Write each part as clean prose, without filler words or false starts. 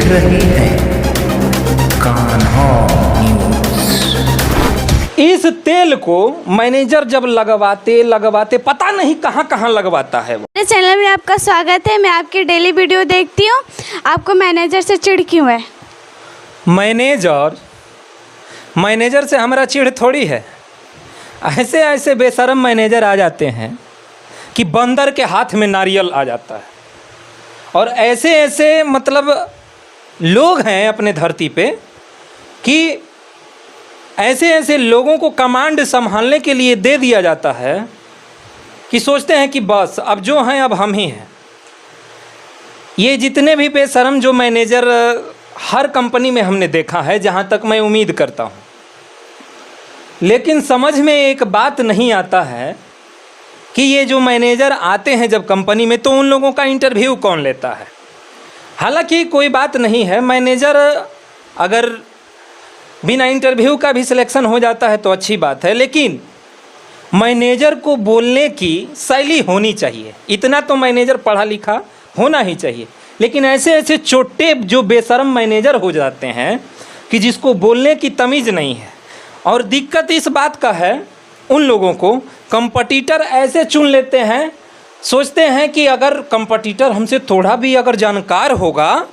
रही है कान्हा न्यूज़। इस तेल को मैनेजर जब लगवाते पता नहीं कहाँ कहाँ लगवाता है वो। मेरे चैनल में आपका स्वागत है। मैं आपकी डेली वीडियो देखती हूँ। आपको मैनेजर से चिढ़ क्यों है? मैनेजर से हमारा चिढ़ थोड़ी है। ऐसे ऐसे बेशरम मैनेजर आ जाते हैं कि बंदर के हाथ में नारियल आ जाता है। और ऐसे ऐसे मतलब लोग हैं अपने धरती पे कि ऐसे ऐसे लोगों को कमांड संभालने के लिए दे दिया जाता है कि सोचते हैं कि बस अब जो हैं अब हम ही हैं। ये जितने भी बेशरम जो मैनेजर हर कंपनी में हमने देखा है, जहाँ तक मैं उम्मीद करता हूँ, लेकिन समझ में एक बात नहीं आता है कि ये जो मैनेजर आते हैं जब कंपनी में, तो उन लोगों का इंटरव्यू कौन लेता है। हालांकि कोई बात नहीं है, मैनेजर अगर बिना इंटरव्यू का भी सिलेक्शन हो जाता है तो अच्छी बात है, लेकिन मैनेजर को बोलने की शैली होनी चाहिए। इतना तो मैनेजर पढ़ा लिखा होना ही चाहिए। लेकिन ऐसे ऐसे छोटे जो बेशरम मैनेजर हो जाते हैं कि जिसको बोलने की तमीज़ नहीं है। और दिक्कत इस बात का है, उन लोगों को कंपटीटर ऐसे चुन लेते हैं, सोचते हैं कि अगर कंपटीटर हमसे थोड़ा भी अगर जानकार होगा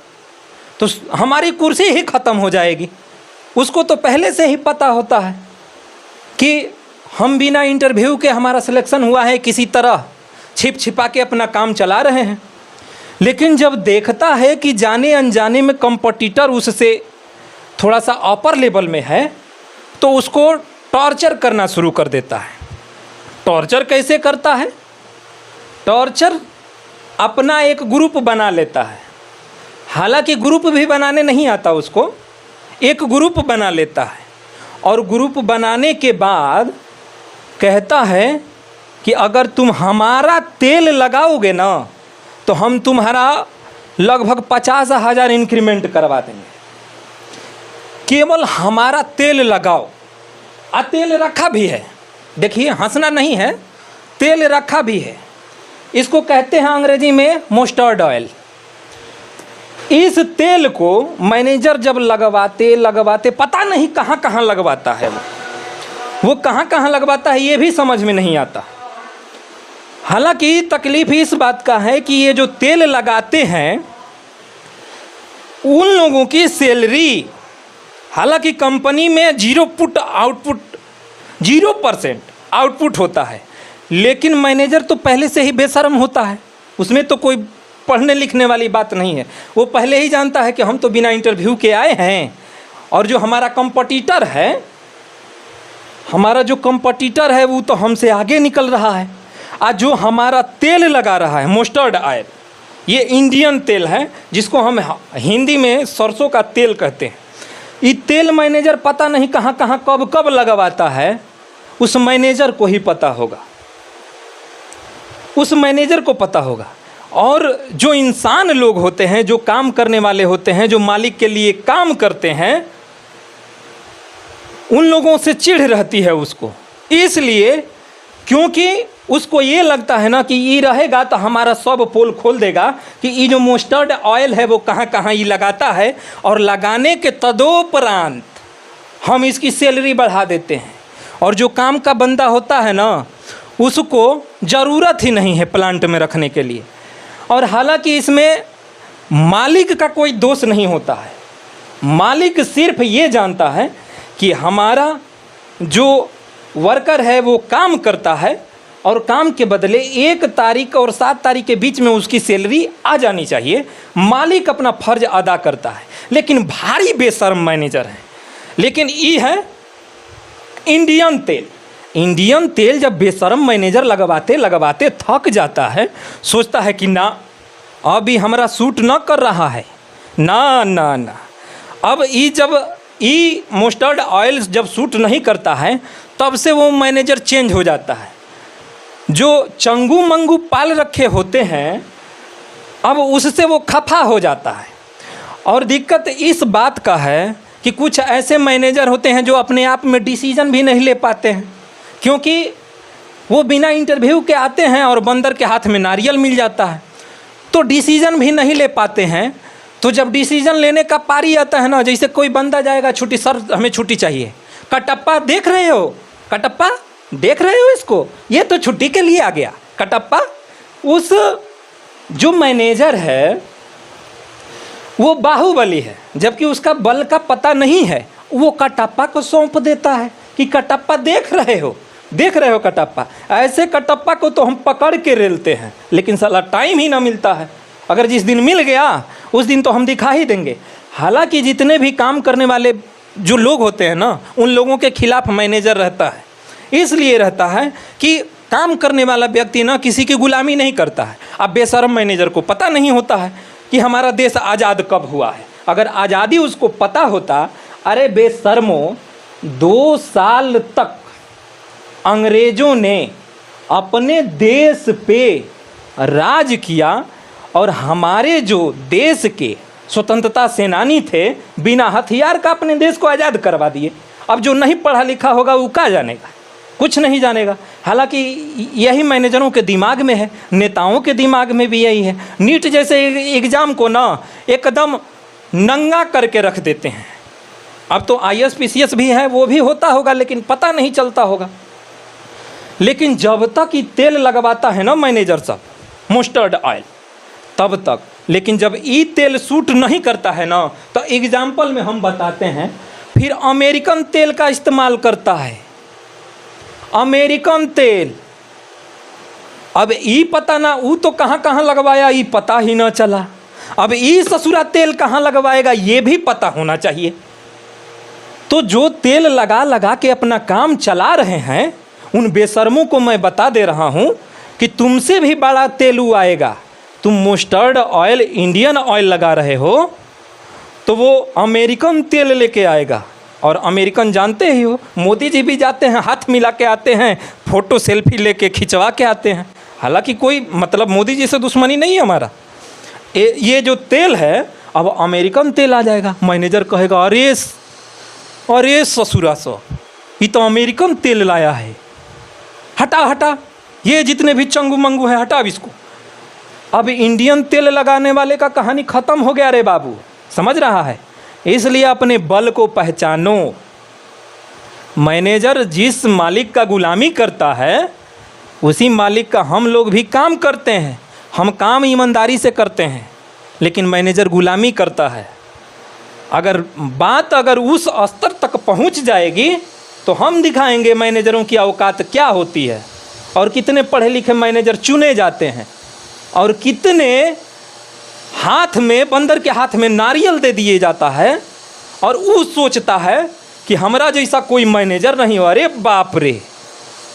तो हमारी कुर्सी ही ख़त्म हो जाएगी। उसको तो पहले से ही पता होता है कि हम बिना इंटरव्यू के हमारा सिलेक्शन हुआ है, किसी तरह छिप छिपा के अपना काम चला रहे हैं। लेकिन जब देखता है कि जाने अनजाने में कंपटीटर उससे थोड़ा सा अपर लेवल में है, तो उसको टॉर्चर करना शुरू कर देता है। टॉर्चर कैसे करता है? टॉर्चर अपना एक ग्रुप बना लेता है। हालांकि ग्रुप भी बनाने नहीं आता उसको, एक ग्रुप बना लेता है। और ग्रुप बनाने के बाद कहता है कि अगर तुम हमारा तेल लगाओगे ना तो हम तुम्हारा लगभग 50,000 इंक्रीमेंट करवा देंगे। केवल हमारा तेल लगाओ। तेल रखा भी है, देखिए हंसना नहीं है, तेल रखा भी है। इसको कहते हैं अंग्रेजी में मस्टर्ड ऑयल। इस तेल को मैनेजर जब लगवाते पता नहीं कहाँ कहाँ लगवाता है वो कहाँ कहाँ लगवाता है ये भी समझ में नहीं आता। हालांकि तकलीफ इस बात का है कि ये जो तेल लगाते हैं उन लोगों की सैलरी, हालांकि कंपनी में 0% आउटपुट होता है, लेकिन मैनेजर तो पहले से ही बेशरम होता है। उसमें तो कोई पढ़ने लिखने वाली बात नहीं है। वो पहले ही जानता है कि हम तो बिना इंटरव्यू के आए हैं, और जो हमारा कंपटीटर है वो तो हमसे आगे निकल रहा है। आज जो हमारा तेल लगा रहा है मस्टर्ड ऑयल, ये इंडियन तेल है जिसको हम हिंदी में सरसों का तेल कहते हैं। ये तेल मैनेजर पता नहीं कहाँ कहाँ कब कब लगवाता है, उस मैनेजर को ही पता होगा, उस मैनेजर को पता होगा। और जो इंसान लोग होते हैं, जो काम करने वाले होते हैं, जो मालिक के लिए काम करते हैं, उन लोगों से चिढ़ रहती है उसको। इसलिए क्योंकि उसको ये लगता है ना कि ये रहेगा तो हमारा सब पोल खोल देगा कि ये जो मस्टर्ड ऑयल है वो कहाँ कहाँ ये लगाता है, और लगाने के तदोपरांत हम इसकी सैलरी बढ़ा देते हैं। और जो काम का बंदा होता है ना, उसको ज़रूरत ही नहीं है प्लांट में रखने के लिए। और हालांकि इसमें मालिक का कोई दोष नहीं होता है। मालिक सिर्फ ये जानता है कि हमारा जो वर्कर है वो काम करता है, और काम के बदले 1 तारीख और 7 तारीख के बीच में उसकी सैलरी आ जानी चाहिए। मालिक अपना फ़र्ज अदा करता है। लेकिन भारी बेशर्म मैनेजर है। लेकिन ये है इंडियन तेल। इंडियन तेल जब बेशरम मैनेजर लगवाते थक जाता है, सोचता है कि ना अभी हमारा सूट ना कर रहा है, ना अब ये मस्टर्ड ऑयल जब सूट नहीं करता है, तब से वो मैनेजर चेंज हो जाता है। जो चंगू मंगू पाल रखे होते हैं, अब उससे वो खफा हो जाता है। और दिक्कत इस बात का है कि कुछ ऐसे मैनेजर होते हैं जो अपने आप में डिसीजन भी नहीं ले पाते हैं, क्योंकि वो बिना इंटरव्यू के आते हैं और बंदर के हाथ में नारियल मिल जाता है, तो डिसीजन भी नहीं ले पाते हैं। तो जब डिसीजन लेने का पारी आता है ना, जैसे कोई बंदा जाएगा छुट्टी, सर हमें छुट्टी चाहिए, कटप्पा देख रहे हो, कटप्पा देख रहे हो इसको, ये तो छुट्टी के लिए आ गया कटप्पा। उस जो मैनेजर है वो बाहुबली है, जबकि उसका बल का पता नहीं है, वो कटप्पा को सौंप देता है कि कटप्पा देख रहे हो कटप्पा। ऐसे कटप्पा को तो हम पकड़ के रेलते हैं, लेकिन साला टाइम ही ना मिलता है। अगर जिस दिन मिल गया उस दिन तो हम दिखा ही देंगे। हालांकि जितने भी काम करने वाले जो लोग होते हैं ना, उन लोगों के खिलाफ मैनेजर रहता है। इसलिए रहता है कि काम करने वाला व्यक्ति ना किसी की गुलामी नहीं करता है। अब बेशर्म मैनेजर को पता नहीं होता है कि हमारा देश आज़ाद कब हुआ है। अगर आज़ादी उसको पता होता, अरे बेशर्मो 2 साल तक अंग्रेज़ों ने अपने देश पे राज किया और हमारे जो देश के स्वतंत्रता सेनानी थे बिना हथियार का अपने देश को आज़ाद करवा दिए। अब जो नहीं पढ़ा लिखा होगा वो क्या जानेगा, कुछ नहीं जानेगा। हालांकि यही मैनेजरों के दिमाग में है, नेताओं के दिमाग में भी यही है। नीट जैसे एग्ज़ाम को ना एकदम नंगा करके रख देते हैं। अब तो IAS PCS भी है, वो भी होता होगा लेकिन पता नहीं चलता होगा। लेकिन जब तक ये तेल लगवाता है ना मैनेजर सब, मस्टर्ड ऑयल, तब तक। लेकिन जब ये तेल सूट नहीं करता है ना, तो एग्जाम्पल में हम बताते हैं, फिर अमेरिकन तेल का इस्तेमाल करता है, अमेरिकन तेल। अब ये पता ना, वो तो कहाँ कहाँ लगवाया ये पता ही ना चला। अब ये ससुरा तेल कहाँ लगवाएगा ये भी पता होना चाहिए। तो जो तेल लगा लगा के अपना काम चला रहे हैं, उन बेशर्मों को मैं बता दे रहा हूँ कि तुमसे भी बड़ा तेलू आएगा। तुम मस्टर्ड ऑयल, इंडियन ऑयल लगा रहे हो, तो वो अमेरिकन तेल लेके आएगा। और अमेरिकन जानते ही हो, मोदी जी भी जाते हैं, हाथ मिला के आते हैं, फ़ोटो सेल्फी लेके खिंचवा के आते हैं। हालांकि कोई मतलब मोदी जी से दुश्मनी नहीं है हमारा। ये जो तेल है अब अमेरिकन तेल आ जाएगा। मैनेजर कहेगा अरे ससुरा सो, ये तो अमेरिकन तेल लाया है, हटा ये जितने भी चंगू मंगू हैं हटा इसको। अब इंडियन तेल लगाने वाले का कहानी ख़त्म हो गया रे बाबू, समझ रहा है। इसलिए अपने बल को पहचानो। मैनेजर जिस मालिक का गुलामी करता है उसी मालिक का हम लोग भी काम करते हैं। हम काम ईमानदारी से करते हैं, लेकिन मैनेजर गुलामी करता है। अगर बात उस स्तर तक पहुंच जाएगी तो हम दिखाएंगे मैनेजरों की औकात क्या होती है, और कितने पढ़े लिखे मैनेजर चुने जाते हैं, और कितने हाथ में, बंदर के हाथ में नारियल दे दिए जाता है, और वो सोचता है कि हमारा जैसा कोई मैनेजर नहीं हो। अरे बाप रे,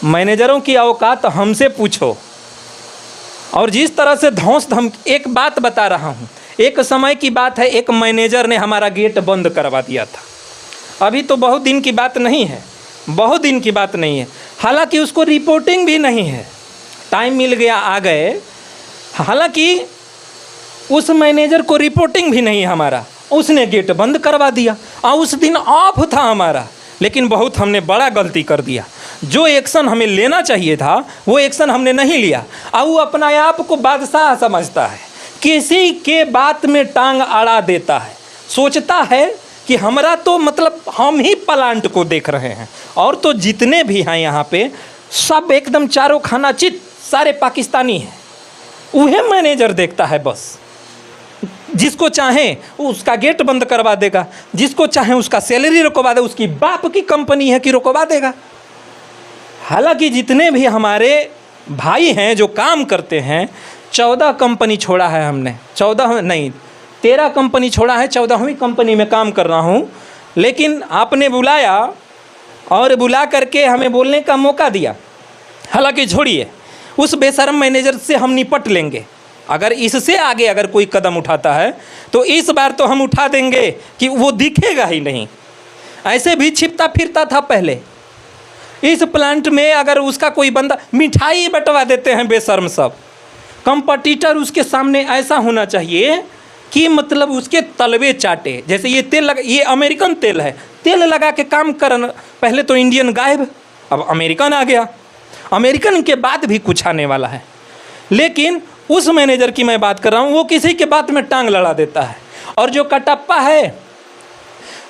मैनेजरों की औकात हमसे पूछो। और जिस तरह से धौंस धम, एक बात बता रहा हूँ, एक समय की बात है, एक मैनेजर ने हमारा गेट बंद करवा दिया था। अभी तो बहुत दिन की बात नहीं है, बहुत दिन की बात नहीं है। हालांकि उसको रिपोर्टिंग भी नहीं है, टाइम मिल गया आ गए। हालांकि उस मैनेजर को रिपोर्टिंग भी नहीं है हमारा, उसने गेट बंद करवा दिया। और उस दिन ऑफ था हमारा, लेकिन बहुत हमने बड़ा गलती कर दिया। जो एक्शन हमें लेना चाहिए था वो एक्शन हमने नहीं लिया। और वो अपना आप को बादशाह समझता है, किसी के बात में टांग अड़ा देता है, सोचता है कि हमारा तो मतलब हम ही प्लांट को देख रहे हैं, और तो जितने भी हैं यहाँ पे सब एकदम चारों खाना चित सारे पाकिस्तानी हैं। वह मैनेजर देखता है बस, जिसको चाहे उसका गेट बंद करवा देगा, जिसको चाहे उसका सैलरी रुकवा दे, उसकी बाप की कंपनी है कि रुकवा देगा। हालांकि जितने भी हमारे भाई हैं जो काम करते हैं, 14 कंपनी छोड़ा है हमने, 13 कंपनी छोड़ा है, 14वीं कंपनी में काम कर रहा हूँ। लेकिन आपने बुलाया और बुला करके हमें बोलने का मौका दिया। हालांकि छोड़िए, उस बेशर्म मैनेजर से हम निपट लेंगे। अगर इससे आगे अगर कोई कदम उठाता है तो इस बार तो हम उठा देंगे कि वो दिखेगा ही नहीं। ऐसे भी छिपता फिरता था पहले इस प्लांट में। अगर उसका कोई बंदा, मिठाई बंटवा देते हैं बेशर्म सब। कंपटीटर उसके सामने ऐसा होना चाहिए कि मतलब उसके तलवे चाटे। जैसे ये तेल लगा, ये अमेरिकन तेल है, तेल लगा के काम करना। पहले तो इंडियन गायब, अब अमेरिकन आ गया। अमेरिकन के बाद भी कुछ आने वाला है। लेकिन उस मैनेजर की मैं बात कर रहा हूँ, वो किसी के बात में टांग लड़ा देता है। और जो कटप्पा है,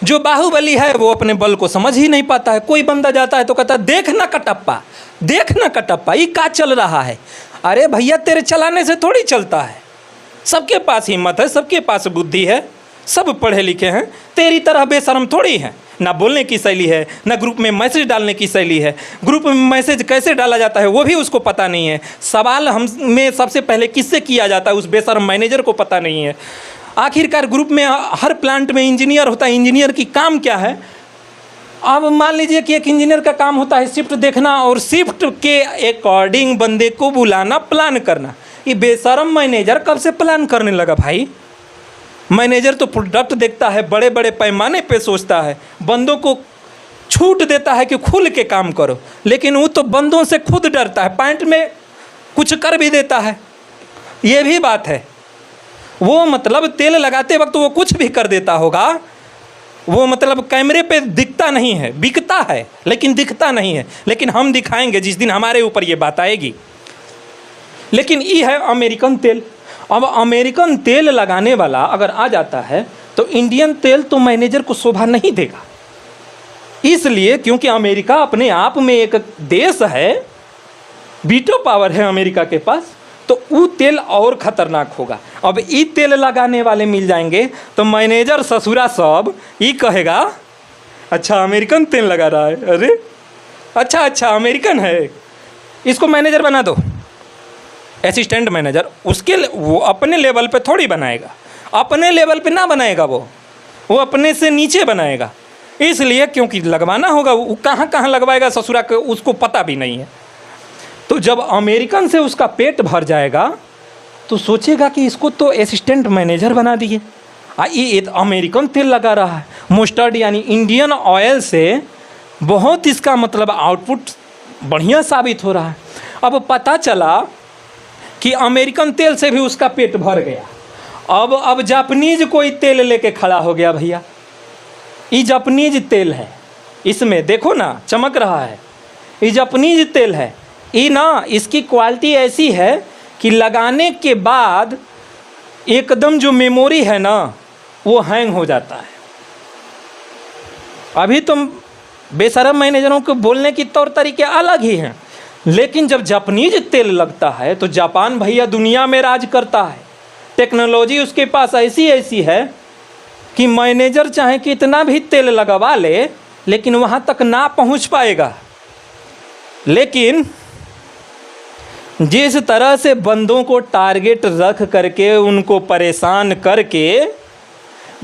जो बाहुबली है, वो अपने बल को समझ ही नहीं पाता है। कोई बंदा जाता है तो कहता है देखना कटप्पा, देखना कटप्पा, ये क्या चल रहा है। अरे भैया तेरे चलाने से थोड़ी चलता है। सबके पास हिम्मत है, सबके पास बुद्धि है, सब पढ़े लिखे हैं, तेरी तरह बेशरम थोड़ी है। ना बोलने की शैली है, ना ग्रुप में मैसेज डालने की शैली है। ग्रुप में मैसेज कैसे डाला जाता है वो भी उसको पता नहीं है। सवाल हम में सबसे पहले किससे किया जाता है उस बेशरम मैनेजर को पता नहीं है। आखिरकार ग्रुप में हर प्लांट में इंजीनियर होता है, इंजीनियर की काम क्या है। अब मान लीजिए कि एक इंजीनियर का काम होता है शिफ्ट देखना और शिफ्ट के अकॉर्डिंग बंदे को बुलाना, प्लान करना। ये बेशरम मैनेजर कब से प्लान करने लगा भाई। मैनेजर तो प्रोडक्ट देखता है, बड़े बड़े पैमाने पे सोचता है, बंदों को छूट देता है कि खुल के काम करो, लेकिन वो तो बंदों से खुद डरता है, पैंट में कुछ कर भी देता है। ये भी बात है। वो मतलब तेल लगाते वक्त वो कुछ भी कर देता होगा, वो मतलब कैमरे पे दिखता नहीं है, बिकता है लेकिन दिखता नहीं है। लेकिन हम दिखाएंगे जिस दिन हमारे ऊपर ये बात आएगी। लेकिन ये है अमेरिकन तेल। अब अमेरिकन तेल लगाने वाला अगर आ जाता है तो इंडियन तेल तो मैनेजर को शोभा नहीं देगा, इसलिए क्योंकि अमेरिका अपने आप में एक देश है, वीटो पावर है अमेरिका के पास, तो वो तेल और ख़तरनाक होगा। अब ये तेल लगाने वाले मिल जाएंगे तो मैनेजर ससुरा सब ये कहेगा अच्छा अमेरिकन तेल लगा रहा है, अरे अच्छा अमेरिकन है, इसको मैनेजर बना दो, असिस्टेंट मैनेजर। उसके वो अपने लेवल पे थोड़ी बनाएगा, अपने लेवल पे ना बनाएगा, वो अपने से नीचे बनाएगा। इसलिए क्योंकि लगवाना होगा, वो कहाँ कहाँ लगवाएगा ससुरा के उसको पता भी नहीं है। तो जब अमेरिकन से उसका पेट भर जाएगा तो सोचेगा कि इसको तो असिस्टेंट मैनेजर बना दिए। ये अमेरिकन तेल लगा रहा है, मस्टर्ड यानी इंडियन ऑयल से बहुत इसका मतलब आउटपुट बढ़िया साबित हो रहा है। अब पता चला कि अमेरिकन तेल से भी उसका पेट भर गया। अब जापानीज कोई तेल लेके खड़ा हो गया, भैया ये जापानीज तेल है, इसमें देखो ना चमक रहा है, ये जापानीज तेल है। ये ना इसकी क्वालिटी ऐसी है कि लगाने के बाद एकदम जो मेमोरी है ना वो हैंग हो जाता है। अभी तुम बेशरम मैनेजरों को बोलने की तौर तरीके अलग ही हैं, लेकिन जब जापानीज तेल लगता है तो जापान भैया दुनिया में राज करता है। टेक्नोलॉजी उसके पास ऐसी है कि मैनेजर चाहे कितना भी तेल लगवा ले लेकिन वहाँ तक ना पहुँच पाएगा। लेकिन जिस तरह से बंदों को टारगेट रख करके उनको परेशान करके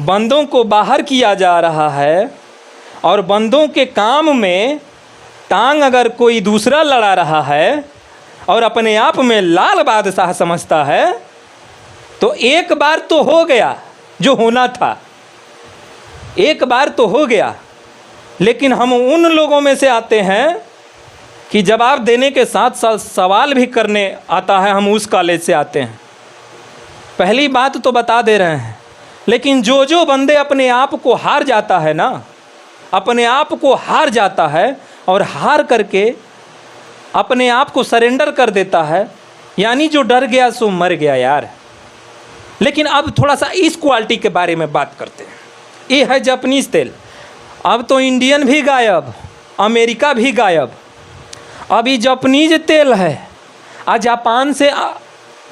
बंदों को बाहर किया जा रहा है और बंदों के काम में टांग अगर कोई दूसरा लड़ा रहा है और अपने आप में लाल बादशाह समझता है, तो एक बार तो हो गया जो होना था, एक बार तो हो गया। लेकिन हम उन लोगों में से आते हैं कि जवाब देने के साथ साथ सवाल भी करने आता है, हम उस कॉलेज से आते हैं। पहली बात तो बता दे रहे हैं, लेकिन जो बंदे अपने आप को हार जाता है ना, अपने आप को हार जाता है और हार करके अपने आप को सरेंडर कर देता है, यानी जो डर गया सो मर गया यार। लेकिन अब थोड़ा सा इस क्वालिटी के बारे में बात करते हैं। ये है जापानीज तेल। अब तो इंडियन भी गायब, अमेरिका भी गायब, अभी जापानीज तेल है। आज जापान से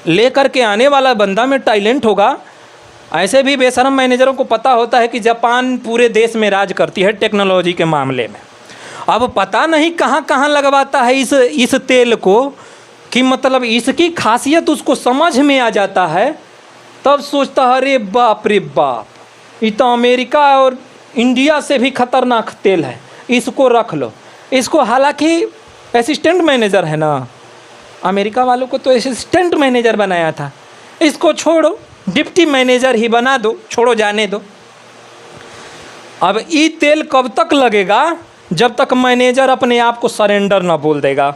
लेकर के आने वाला बंदा में टैलेंट होगा। ऐसे भी बेशरम मैनेजरों को पता होता है कि जापान पूरे देश में राज करती है टेक्नोलॉजी के मामले में। अब पता नहीं कहाँ कहाँ लगवाता है इस तेल को कि मतलब इसकी खासियत उसको समझ में आ जाता है, तब सोचता है अरे बाप रे बाप, ये तो अमेरिका और इंडिया से भी खतरनाक तेल है, इसको रख लो। इसको हालांकि असिस्टेंट मैनेजर है ना, अमेरिका वालों को तो असिस्टेंट मैनेजर बनाया था, इसको छोड़ो डिप्टी मैनेजर ही बना दो, छोड़ो जाने दो। अब ये तेल कब तक लगेगा? जब तक मैनेजर अपने आप को सरेंडर ना बोल देगा,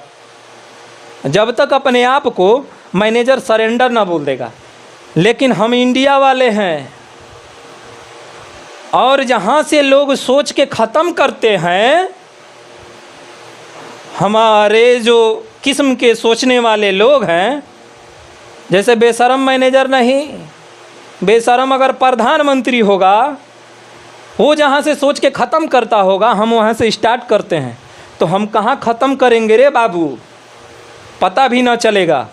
जब तक अपने आप को मैनेजर सरेंडर ना बोल देगा। लेकिन हम इंडिया वाले हैं और जहाँ से लोग सोच के ख़त्म करते हैं, हमारे जो किस्म के सोचने वाले लोग हैं, जैसे बेशरम मैनेजर नहीं, बेशरम अगर प्रधानमंत्री होगा, वो जहाँ से सोच के ख़त्म करता होगा, हम वहाँ से स्टार्ट करते हैं, तो हम कहाँ ख़त्म करेंगे रे बाबू, पता भी ना चलेगा।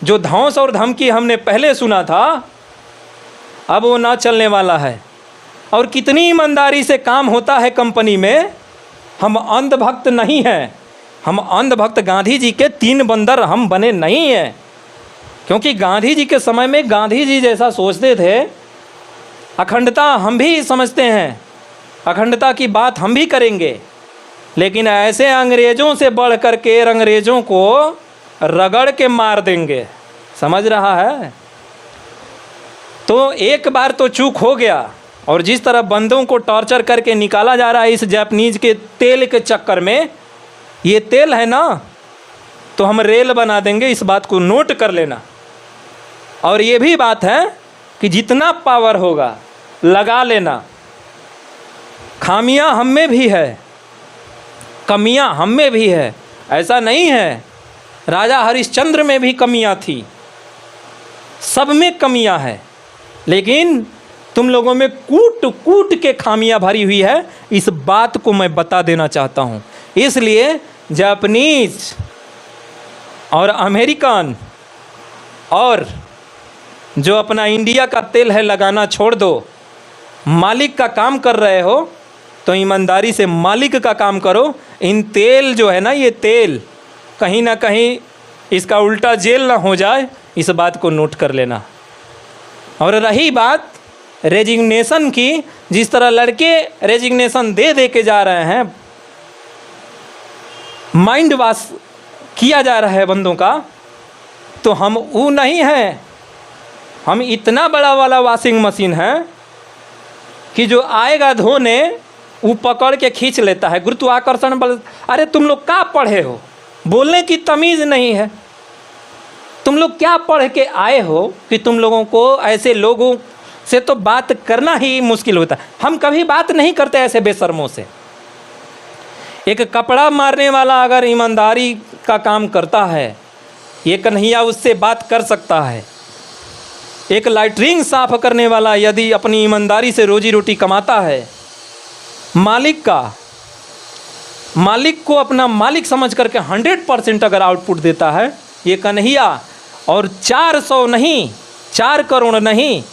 जो धौंस और धमकी हमने पहले सुना था, अब वो ना चलने वाला है। और कितनी ईमानदारी से काम होता है कंपनी में। हम अंधभक्त नहीं हैं, हम अंधभक्त गांधी जी के 3 बंदर हम बने नहीं हैं। क्योंकि गांधी जी के समय में गांधी जी जैसा सोचते थे, अखंडता हम भी समझते हैं, अखंडता की बात हम भी करेंगे, लेकिन ऐसे अंग्रेज़ों से बढ़ कर के अंग्रेज़ों को रगड़ के मार देंगे। समझ रहा है? तो एक बार तो चूक हो गया, और जिस तरह बंदों को टॉर्चर करके निकाला जा रहा है इस जापानीज के तेल के चक्कर में, ये तेल है ना, तो हम रेल बना देंगे, इस बात को नोट कर लेना। और ये भी बात है कि जितना पावर होगा लगा लेना। खामियां हम में भी है, कमियां हम में भी है, ऐसा नहीं है। राजा हरिश्चंद्र में भी कमियां थी, सब में कमियां है, लेकिन तुम लोगों में कूट कूट के खामियां भरी हुई है, इस बात को मैं बता देना चाहता हूँ। इसलिए जापानीज और अमेरिकन और जो अपना इंडिया का तेल है लगाना छोड़ दो। मालिक का काम कर रहे हो तो ईमानदारी से मालिक का काम करो। इन तेल जो है ना, ये तेल कहीं ना कहीं इसका उल्टा जेल ना हो जाए, इस बात को नोट कर लेना। और रही बात रेजिग्नेशन की, जिस तरह लड़के रेजिग्नेशन दे दे के जा रहे हैं, माइंड वॉश किया जा रहा है बंदों का, तो हम वो नहीं हैं। हम इतना बड़ा वाला वॉशिंग मशीन है कि जो आएगा धोने वो पकड़ के खींच लेता है, गुरुत्वाकर्षण बल। अरे तुम लोग क्या पढ़े हो, बोलने की तमीज़ नहीं है। तुम लोग क्या पढ़ के आए हो कि तुम लोगों को ऐसे लोगों से तो बात करना ही मुश्किल होता है। हम कभी बात नहीं करते ऐसे बेशर्मों से। एक कपड़ा मारने वाला अगर ईमानदारी का काम करता है, ये कन्हैया उससे बात कर सकता है। एक लाइटरिंग साफ करने वाला यदि अपनी ईमानदारी से रोजी रोटी कमाता है, मालिक को अपना मालिक समझ करके 100% अगर आउटपुट देता है, ये कन्हैया, और 400 नहीं, 4 करोड़ नहीं,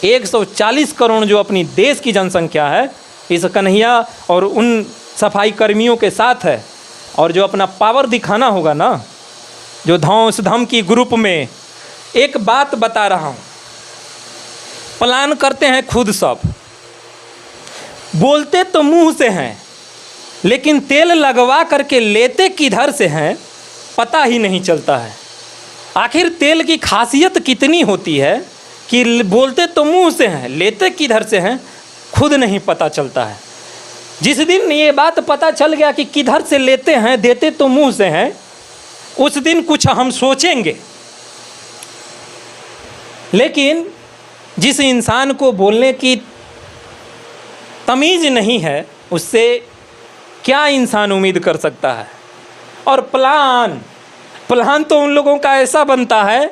140 करोड़ जो अपनी देश की जनसंख्या है, इस कन्हैया और उन सफाई कर्मियों के साथ है। और जो अपना पावर दिखाना होगा ना, जो धौंस धमकी ग्रुप में, एक बात बता रहा हूँ, प्लान करते हैं खुद सब, बोलते तो मुंह से हैं, लेकिन तेल लगवा करके लेते किधर से हैं पता ही नहीं चलता है। आखिर तेल की खासियत कितनी होती है कि बोलते तो मुंह से हैं, लेते किधर से हैं खुद नहीं पता चलता है। जिस दिन ये बात पता चल गया कि किधर से लेते हैं, देते तो मुंह से हैं, उस दिन कुछ हम सोचेंगे। लेकिन जिस इंसान को बोलने की तमीज़ नहीं है, उससे क्या इंसान उम्मीद कर सकता है। और प्लान तो उन लोगों का ऐसा बनता है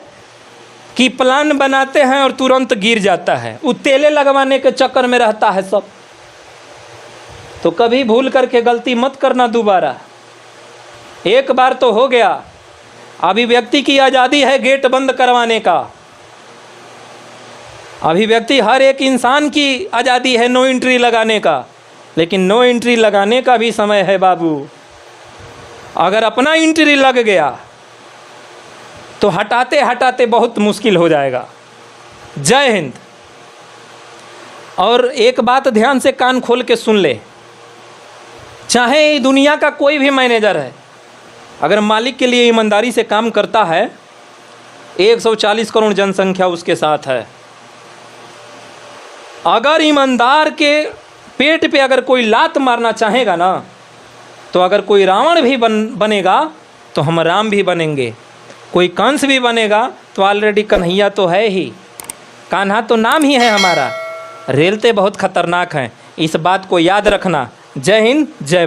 कि प्लान बनाते हैं और तुरंत गिर जाता है। वो तेले लगवाने के चक्कर में रहता है सब। तो कभी भूल करके गलती मत करना दोबारा। एक बार तो हो गया, अभिव्यक्ति की आज़ादी है गेट बंद करवाने का। अभिव्यक्ति हर एक इंसान की आज़ादी है नो एंट्री लगाने का, लेकिन नो एंट्री लगाने का भी समय है बाबू। अगर अपना एंट्री लग गया तो हटाते हटाते बहुत मुश्किल हो जाएगा। जय हिंद। और एक बात ध्यान से कान खोल के सुन ले, चाहे दुनिया का कोई भी मैनेजर है, अगर मालिक के लिए ईमानदारी से काम करता है, 140 करोड़ जनसंख्या उसके साथ है। अगर ईमानदार के पेट पे अगर कोई लात मारना चाहेगा ना, तो अगर कोई रावण भी बनेगा तो हम राम भी बनेंगे। कोई कंस भी बनेगा तो ऑलरेडी कन्हैया तो है ही, कान्हा तो नाम ही है हमारा। रेलते बहुत खतरनाक हैं, इस बात को याद रखना। जय हिंद, जय भारत।